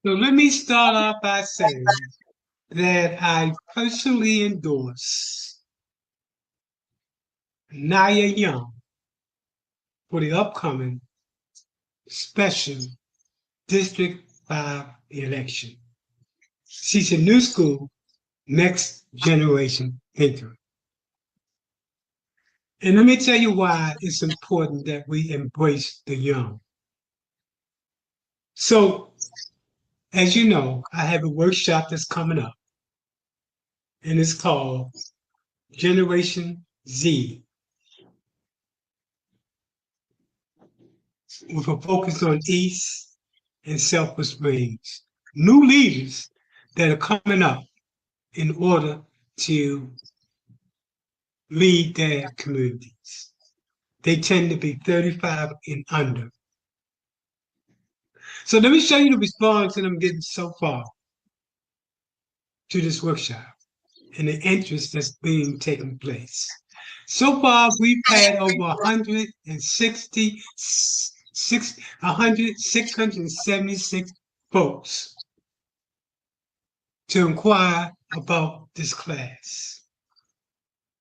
So let me start off by saying that I personally endorse Naya Young for the upcoming special District 5 election. She's a new school, next generation thinker. And let me tell you why it's important that we embrace the young. So, as you know, I have a workshop that's coming up, and it's called Generation Z, with a focus on East and Sulphur Springs. New leaders that are coming up in order to lead their communities. They tend to be 35 and under. So let me show you the response that I'm getting so far to this workshop and the interest that's being taken place. So far, we've had over 676 folks to inquire about this class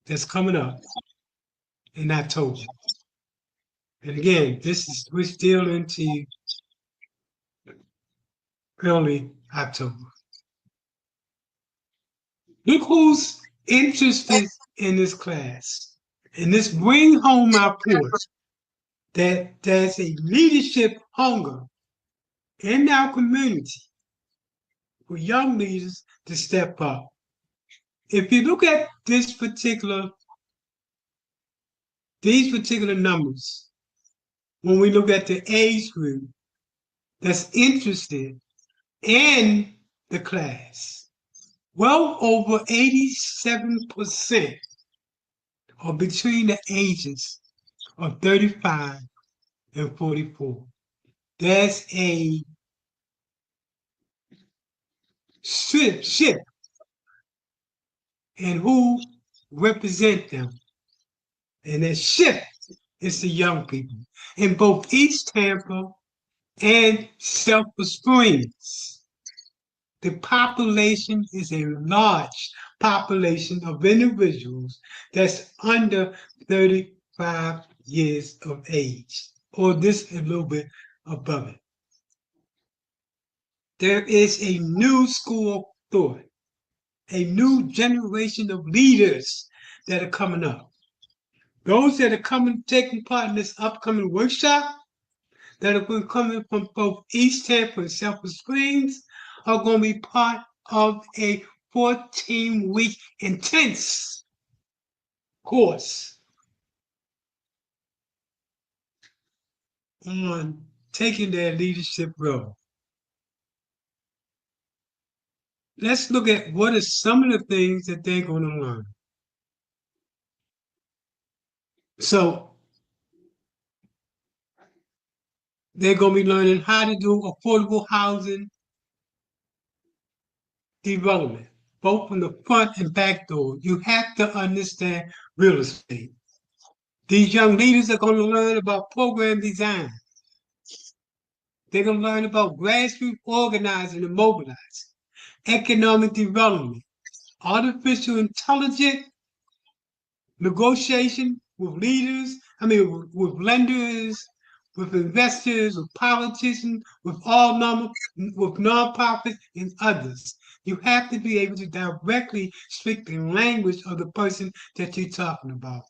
that's coming up in October. And again, we're still into early October. Look who's interested in this class. And this bring home our point that there's a leadership hunger in our community for young leaders to step up. If you look at these particular numbers, when we look at the age group that's interested in the class, well over 87% are between the ages of 35 and 44. There's a shift in who represent them. And that shift is the young people in both East Tampa and Sulphur Springs. The population is a large population of individuals that's under 35 years of age, or this a little bit above it. There is a new school of thought, a new generation of leaders that are coming up. Those that are taking part in this upcoming workshop, that are coming from both East Tampa and Sulphur Springs, are going to be part of a 14-week intense course on taking their leadership role. Let's look at what are some of the things that they're going to learn. So they're going to be learning how to do affordable housing development, both from the front and back door. You have to understand real estate. These young leaders are going to learn about program design. They're going to learn about grassroots organizing and mobilizing, economic development, artificial intelligence, negotiation with leaders, with lenders, with investors, with politicians, with nonprofits and others. You have to be able to directly speak the language of the person that you're talking about.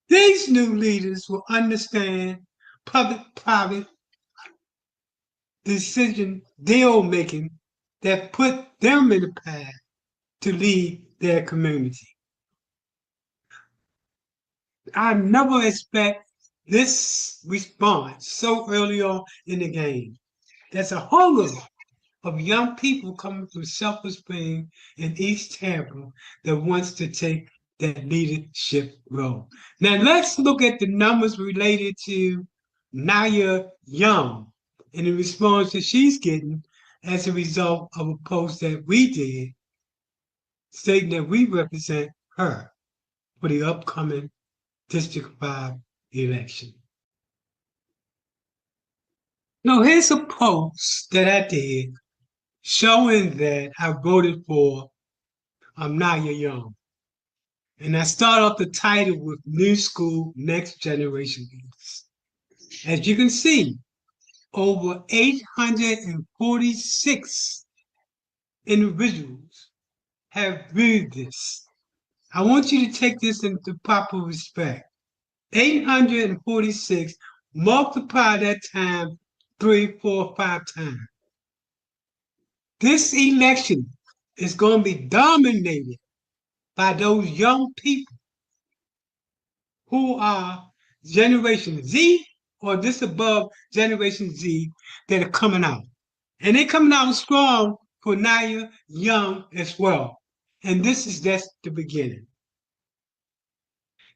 These new leaders will understand public-private decision deal making that put them in the path to lead their community. I never expect this response so early on in the game. There's a hunger of young people coming from Sulphur Springs and East Tampa that wants to take that leadership role. Now let's look at the numbers related to Naya Young and the response that she's getting as a result of a post that we did stating that we represent her for the upcoming District 5 election. So here's a post that I did showing that I voted for Naya Young. And I start off the title with New School Next Generation Leaders. As you can see, over 846 individuals have viewed this. I want you to take this into proper respect. 846, multiply that time 3, 4, 5 times. This election is going to be dominated by those young people who are Generation Z or just above Generation Z that are coming out. And they're coming out strong for Naya Young as well. And this is just the beginning.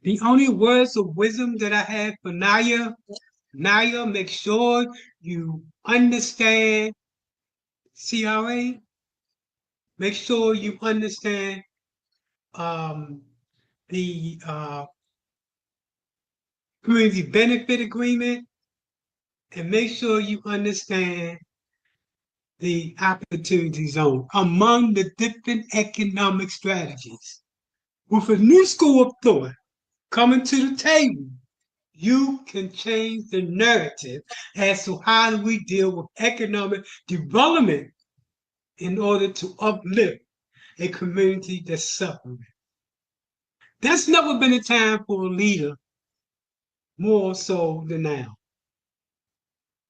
The only words of wisdom that I have for Naya, make sure you understand CRA. Make sure you understand the community benefit agreement, and make sure you understand the opportunity zone among the different economic strategies. With a new school of thought coming to the table, you can change the narrative as to how do we deal with economic development in order to uplift a community that's suffering. There's never been a time for a leader more so than now.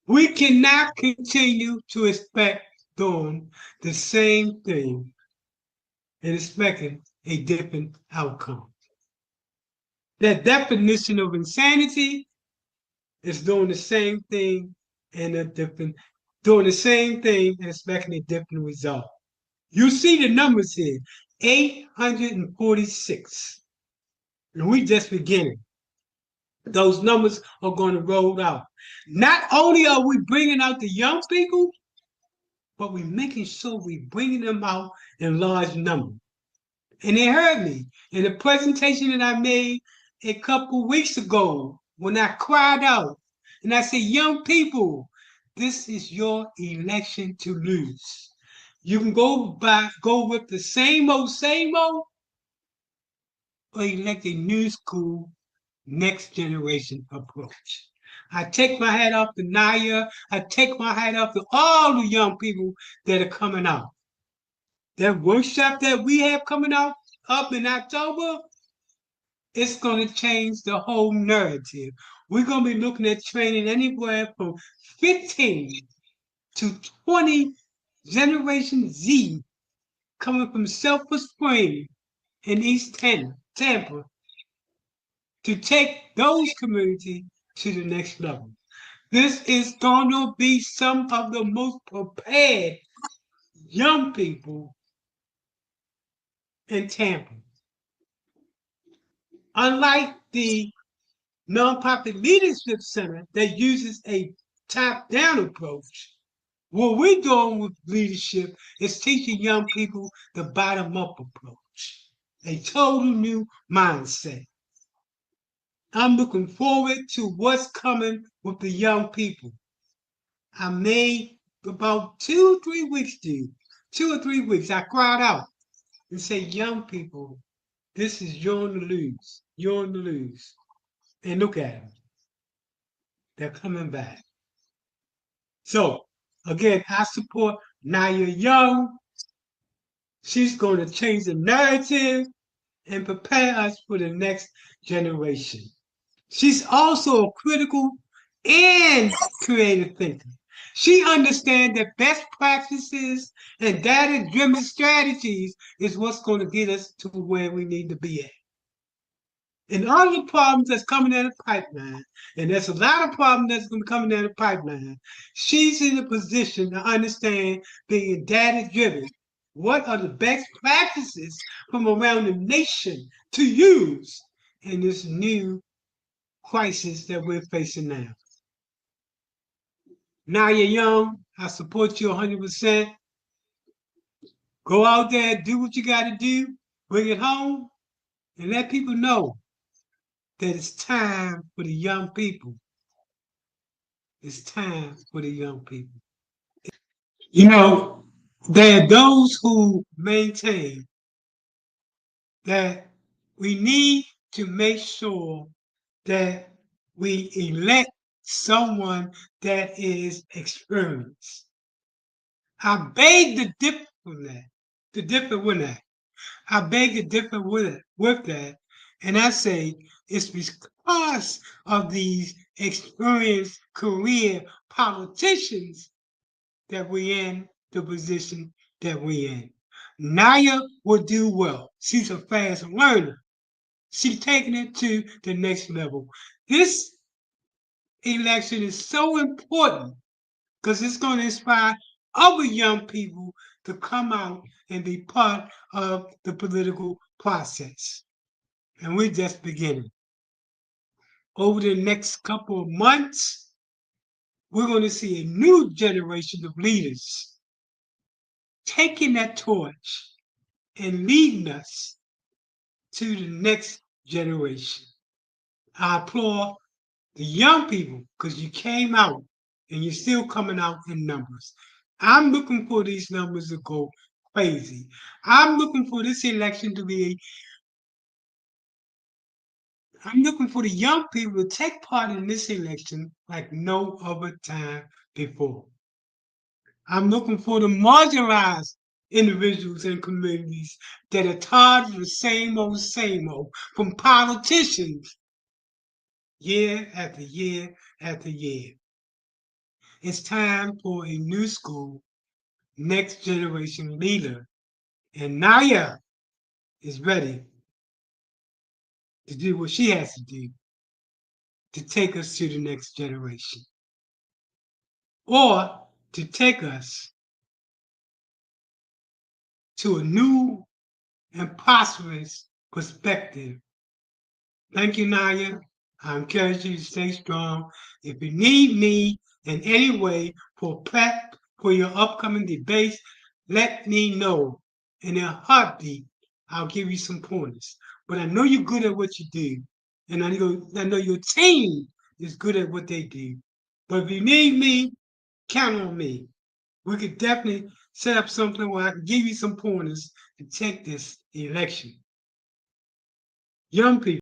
We cannot continue to expect doing the same thing and expecting a different outcome. That definition of insanity is doing the same thing and doing the same thing and expecting a different result. You see the numbers here, 846. And we just beginning. Those numbers are going to roll out. Not only are we bringing out the young people, but we're making sure we're bringing them out in large numbers. And they heard me in the presentation that I made a couple weeks ago when I cried out and I said, young people, this is your election to lose. You can go with the same old, or elect a new school, next generation approach. I take my hat off to Naya. I take my hat off to all the young people that are coming out. That workshop that we have coming out up in October, it's going to change the whole narrative. We're going to be looking at training anywhere from 15 to 20 Generation Z coming from Silver Spring in East Tampa to take those communities to the next level. This is going to be some of the most prepared young people in Tampa. Unlike the Nonprofit Leadership Center that uses a top-down approach, what we're doing with leadership is teaching young people the bottom-up approach, a total new mindset. I'm looking forward to what's coming with the young people. I made about 2 or 3 weeks, dude. 2 or 3 weeks, I cried out and said, young people, this is yours to lose. Yours to lose. And look at them. They're coming back. So, again, I support Naya Young. She's going to change the narrative and prepare us for the next generation. She's also a critical and creative thinker. She understands that best practices and data-driven strategies is what's going to get us to where we need to be at. And all the problems that's coming down the pipeline, and there's a lot of problems that's going to be coming down the pipeline, she's in a position to understand being data-driven. What are the best practices from around the nation to use in this new crisis that we're facing now? Naya Young, I support you 100%. Go out there, do what you got to do, bring it home, and let people know that it's time for the young people It's time for the young people. You know, there are those who maintain that we need to make sure that we elect someone that is experienced. I beg to differ from that, to differ with that. I beg to differ with that. And I say it's because of these experienced career politicians that we're in the position that we're in. Naya will do well. She's a fast learner. She's taking it to the next level. This election is so important because it's going to inspire other young people to come out and be part of the political process. And we're just beginning. Over the next couple of months, we're going to see a new generation of leaders taking that torch and leading us to the next generation. I applaud the young people because you came out and you're still coming out in numbers. I'm looking for these numbers to go crazy. I'm looking for this election to be, I'm looking for the young people to take part in this election like no other time before. I'm looking for the marginalized individuals and communities that are tired of the same old from politicians year after year after year. It's time for a new school, next generation leader. And Naya is ready to do what she has to do to take us to the next generation or to take us to a new and prosperous perspective. Thank you, Naya. I encourage you to stay strong. If you need me in any way for prep for your upcoming debates, let me know. In a heartbeat, I'll give you some pointers. But I know you're good at what you do. And I know your team is good at what they do. But if you need me, count on me. We could definitely set up something where I can give you some pointers to take this election. Young people.